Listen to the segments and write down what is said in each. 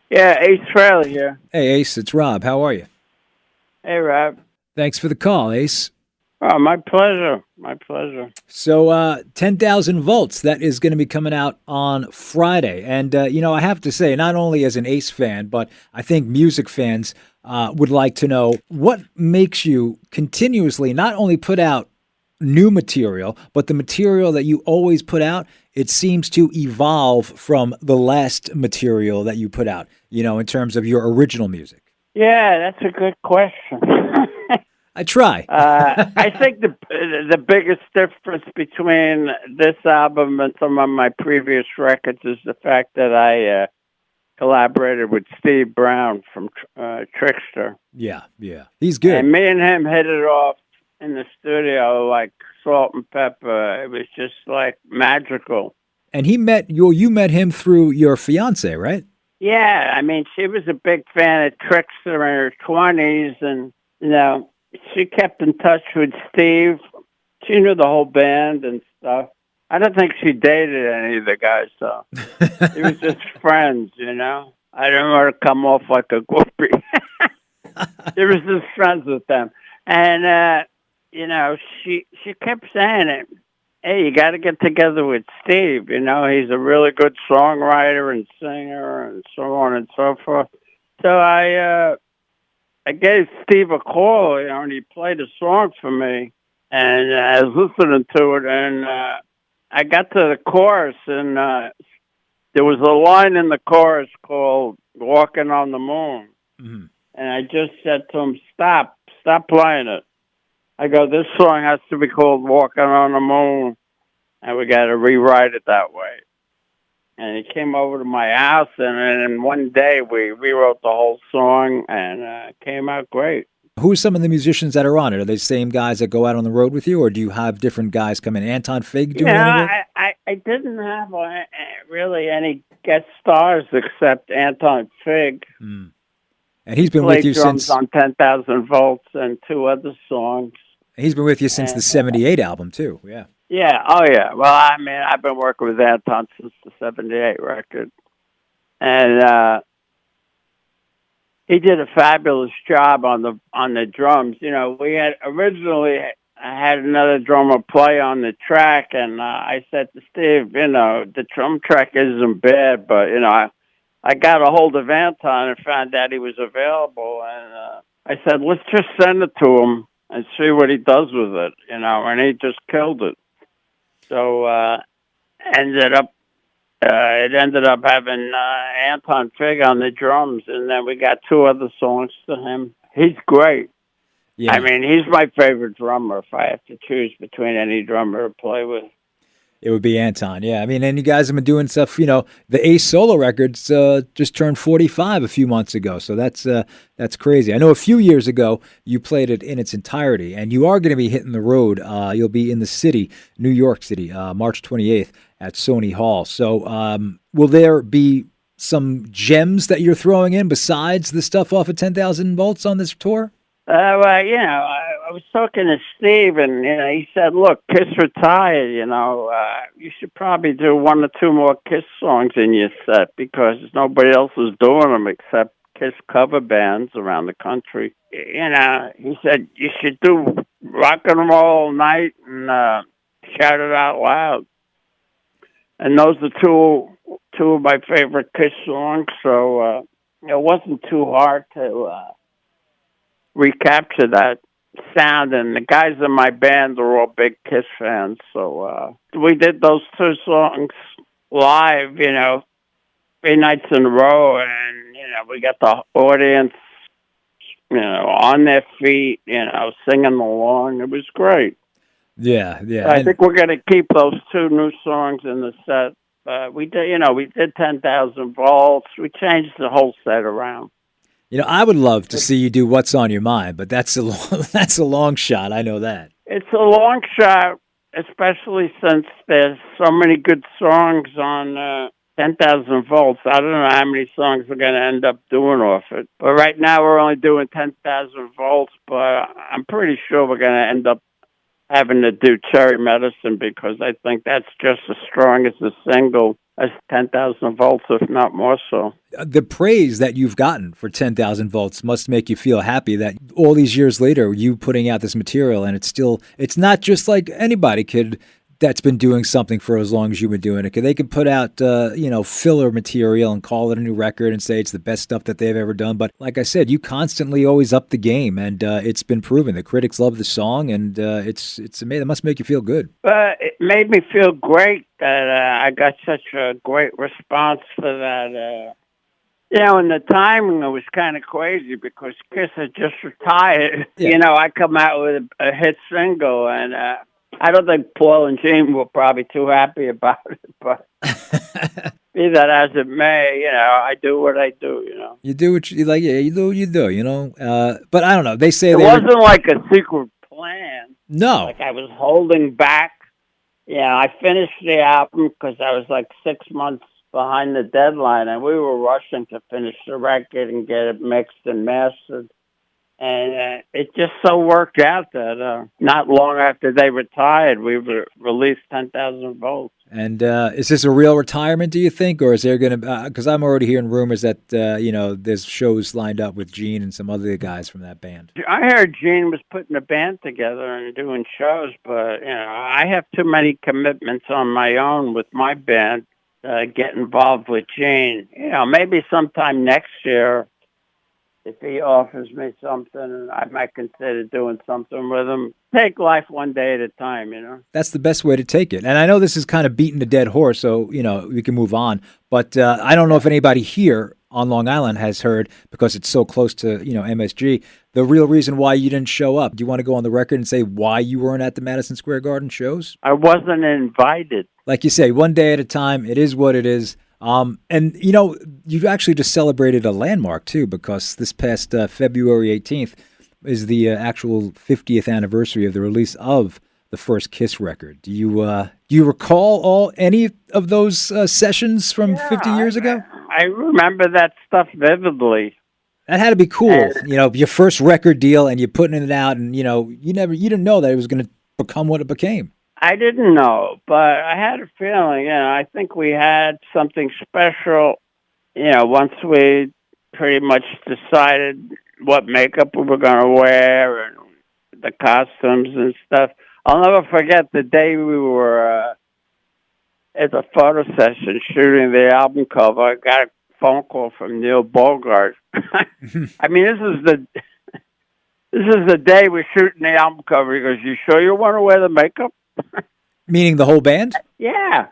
Yeah, Ace Frehley here. Hey, Ace, it's Rob. How are you? Hey, Rob. Thanks for the call, Ace. Oh, my pleasure. My pleasure. So, 10,000 Volts, that is going to be coming out on Friday. And, I have to say, not only as an Ace fan, but I think music fans would like to know what makes you continuously not only put out new material, but the material that you always put out, it seems to evolve from the last material that you put out, in terms of your original music. Yeah, that's a good question. I try. I think the biggest difference between this album and some of my previous records is the fact that I collaborated with Steve Brown from Trickster, Yeah, yeah. He's good. and me and him hit it off in the studio like salt and pepper. It was just like magical. And you met him through your fiance, right? Yeah, I mean, she was a big fan of Trickster in her 20s, and, she kept in touch with Steve. She knew the whole band and stuff. I don't think she dated any of the guys, though. It was just friends. I didn't want to come off like a groupie. It was just friends with them. And, she kept saying it. Hey, you got to get together with Steve. He's a really good songwriter and singer and so on and so forth. So I gave Steve a call, and he played a song for me, and I was listening to it, and I got to the chorus, and there was a line in the chorus called "Walking on the Moon," Hmm. and I just said to him, "Stop playing it." I go, "This song has to be called Walking on the Moon, and we got to rewrite it that way." And he came over to my house, and in one day we rewrote the whole song, and it came out great. Who are some of the musicians that are on it? Are they the same guys that go out on the road with you, or do you have different guys come in? Anton Fig You doing know, any work? I didn't have really any guest stars except Anton Fig. Mm. And He he's been with played you drums since on 10,000 Volts and two other songs. the And '78 album too. Yeah. yeah, oh yeah. Well, I mean, I've been working with Anton since the '78 record, and he did a fabulous job on the drums. We had originally I had another drummer play on the track, and I said to Steve, the drum track isn't bad, but I got a hold of Anton and found out he was available, and I said, let's just send it to him and see what he does with it, and he just killed it. So ended up it ended up having Anton Fig on the drums, and then we got two other songs to him. He's great. I Yeah. mean, he's my favorite drummer if I have to choose between any drummer to play with. It would be Anton. Yeah. I mean, and you guys have been doing stuff. The Ace solo records just turned 45 a few months ago, so that's crazy. I know a few years ago you played it in its entirety, and you are going to be hitting the road. You'll be in the city, New York City, March 28th at Sony Hall. So, will there be some gems that you're throwing in besides the stuff off of 10,000 Volts on this tour? Well, I was talking to Steve, and he said, "Look, Kiss retired. You should probably do one or two more Kiss songs in your set because nobody else is doing them except Kiss cover bands around the country." He said you should do Rock and Roll All Night and Shout It Out Loud, and those are two of my favorite Kiss songs. So it wasn't too hard to recapture that sound. And the guys in my band are all big Kiss fans, so we did those two songs live, 3 nights in a row, and we got the audience, on their feet, singing along. It was great. Yeah, yeah. I And think we're going to keep those two new songs in the set. We did 10,000 Volts. We changed the whole set around. I would love to see you do What's on Your Mind, but that's a that's a long shot. I know that. It's a long shot, especially since there's so many good songs on 10,000 Volts. I don't know how many songs we're going to end up doing off it. But right now we're only doing 10,000 Volts, but I'm pretty sure we're going to end up having to do Cherry Medicine because I think that's just as strong as the single. as 10,000 volts, if not more so. The praise that you've gotten for 10,000 volts must make you feel happy that all these years later, you putting out this material and it's not just like anybody could that's been doing something for as long as you've been doing it. They could put out, filler material and call it a new record and say it's the best stuff that they've ever done. But like I said, you constantly always up the game, and it's been proven. The critics love the song, and it's amazing. It must make you feel good. It made me feel great that I got such a great response for that. And the timing was kind of crazy because Kiss had just retired. Yeah. I come out with a hit single, and I don't think Paul and Gene were probably too happy about it, but be that as it may, I do what I do, You do what you like. Yeah, you do what you do, But I don't know. They say it wasn't like a secret plan. No. Like I was holding back. I finished the album because I was like 6 months behind the deadline, and we were rushing to finish the record and get it mixed and mastered. And it just so worked out that not long after they retired, we released 10,000 volts. And is this a real retirement, do you think? Or is there going to because I'm already hearing rumors that, there's shows lined up with Gene and some other guys from that band. I heard Gene was putting a band together and doing shows, but, I have too many commitments on my own with my band. Get involved with Gene. Maybe sometime next year, if he offers me something, I might consider doing something with him. Take life one day at a time, That's the best way to take it. And I know this is kind of beating a dead horse, so, we can move on. But I don't know if anybody here on Long Island has heard, because it's so close to, MSG, the real reason why you didn't show up. Do you want to go on the record and say why you weren't at the Madison Square Garden shows? I wasn't invited. Like you say, one day at a time. It is what it is. And, you've actually just celebrated a landmark, too, because this past February 18th is the actual 50th anniversary of the release of the first Kiss record. Do you recall any of those sessions from 50 years ago? I remember that stuff vividly. That had to be cool. Your first record deal and you're putting it out, and, you didn't know that it was going to become what it became. I didn't know, but I had a feeling, I think we had something special, once we pretty much decided what makeup we were going to wear and the costumes and stuff. I'll never forget the day we were at the photo session shooting the album cover. I got a phone call from Neil Bogart. I mean, this is the day we're shooting the album cover. He goes, "You sure you want to wear the makeup?" Meaning the whole band? Yeah.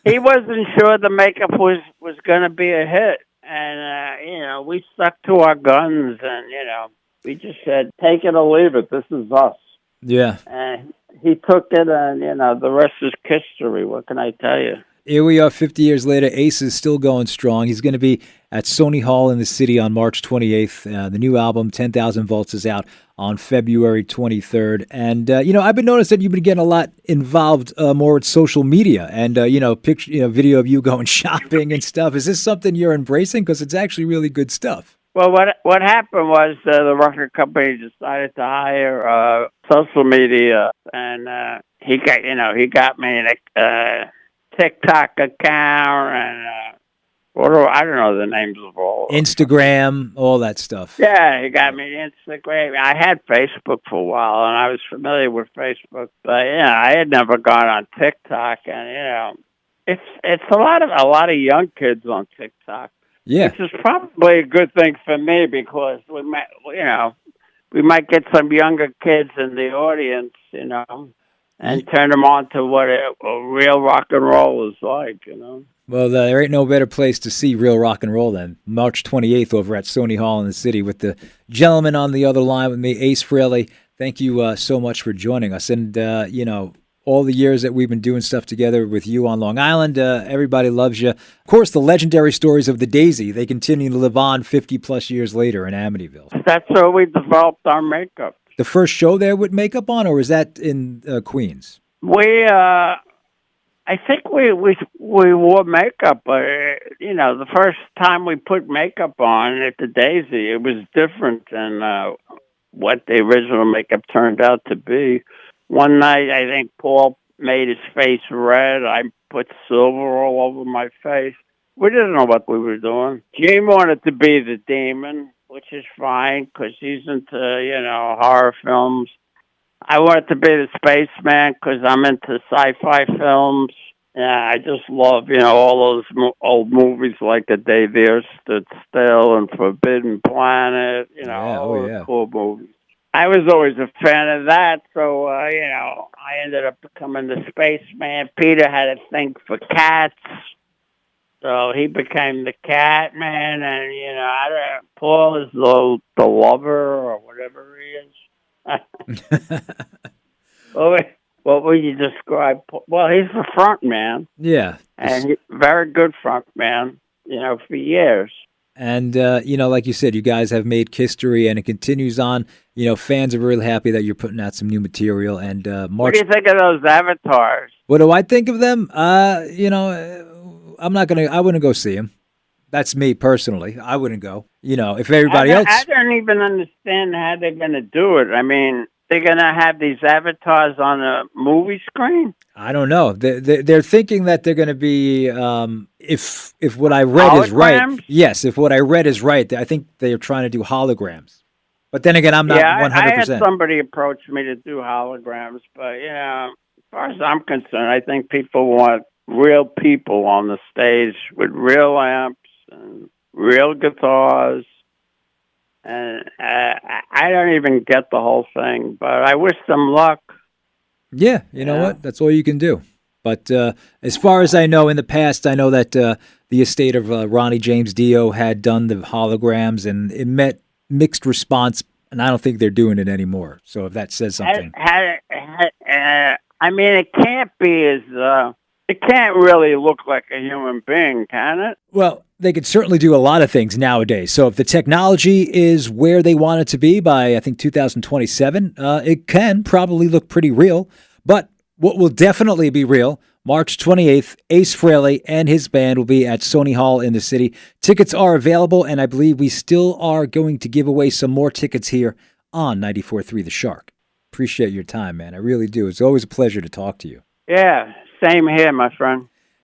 He wasn't sure the makeup was going to be a hit. And, we stuck to our guns and, we just said, take it or leave it. This is us. Yeah. And he took it and, the rest is history. What can I tell you? Here we are 50 years later. Ace is still going strong. He's going to be at Sony Hall in the city on March 28th. The new album, 10,000 Volts, is out on February 23rd. And, I've been noticing that you've been getting a lot involved more with social media and, video of you going shopping and stuff. Is this something you're embracing? Because it's actually really good stuff. Well, what happened was the record company decided to hire social media, and he got me a TikTok account and I don't know the names of all. Instagram, all that stuff. Yeah, he got me Instagram. I had Facebook for a while, and I was familiar with Facebook, but I had never gone on TikTok, and it's a lot of young kids on TikTok. Yeah, which is probably a good thing for me because we might get some younger kids in the audience, and turn them on to what a real rock and roll is like, Well, there ain't no better place to see real rock and roll than March 28th over at Sony Hall in the city with the gentleman on the other line with me, Ace Frehley. Thank you so much for joining us. And, all the years that we've been doing stuff together with you on Long Island, everybody loves you. Of course, the legendary stories of the Daisy, they continue to live on 50-plus years later in Amityville. That's where we developed our makeup. The first show there with makeup on, or was that in Queens? I think we wore makeup, but the first time we put makeup on at the Daisy, it was different than what the original makeup turned out to be. One night, I think Paul made his face red. I put silver all over my face. We didn't know what we were doing. Gene wanted to be the demon, which is fine because he's into, horror films. I wanted to be the spaceman because I'm into sci-fi films. Yeah, I just love, all those old movies like The Day the Earth Stood Still and Forbidden Planet, Yeah, oh all those yeah. cool movies. I was always a fan of that, so, I ended up becoming the spaceman. Peter had a thing for cats, so he became the cat man, and, I don't know, Paul is the lover or whatever he is. Well, what would you describe? Well, he's the front man, Yeah. and very good front man, for years. And, like you said, you guys have made history and it continues on. Fans are really happy that you're putting out some new material. And What March. do you think of those avatars? What do I think of them? I wouldn't go see them. That's me personally. I wouldn't go. If everybody else. I don't even understand how they're going to do it. I mean, they're going to have these avatars on a movie screen? I don't know. They're thinking that they're going to be, if what I read Holograms? is right. Yes, if what I read is right, I think they're trying to do holograms. But then again, I'm not 100%. I had somebody approach me to do holograms, but, as far as I'm concerned, I think people want real people on the stage with real amps and real guitars. And I don't even get the whole thing, but I wish them luck. Yeah, you know what? That's all you can do. But as far as I know, in the past, I know that the estate of Ronnie James Dio had done the holograms, and it met mixed response, and I don't think they're doing it anymore. So if that says something. I mean, it can't be as... it can't really look like a human being, can it? Well, they could certainly do a lot of things nowadays. So if the technology is where they want it to be by, I think, 2027, it can probably look pretty real. But what will definitely be real, March 28th, Ace Frehley and his band will be at Sony Hall in the city. Tickets are available, and I believe we still are going to give away some more tickets here on 94.3 The Shark. Appreciate your time, man. I really do. It's always a pleasure to talk to you. Yeah, same here, my friend.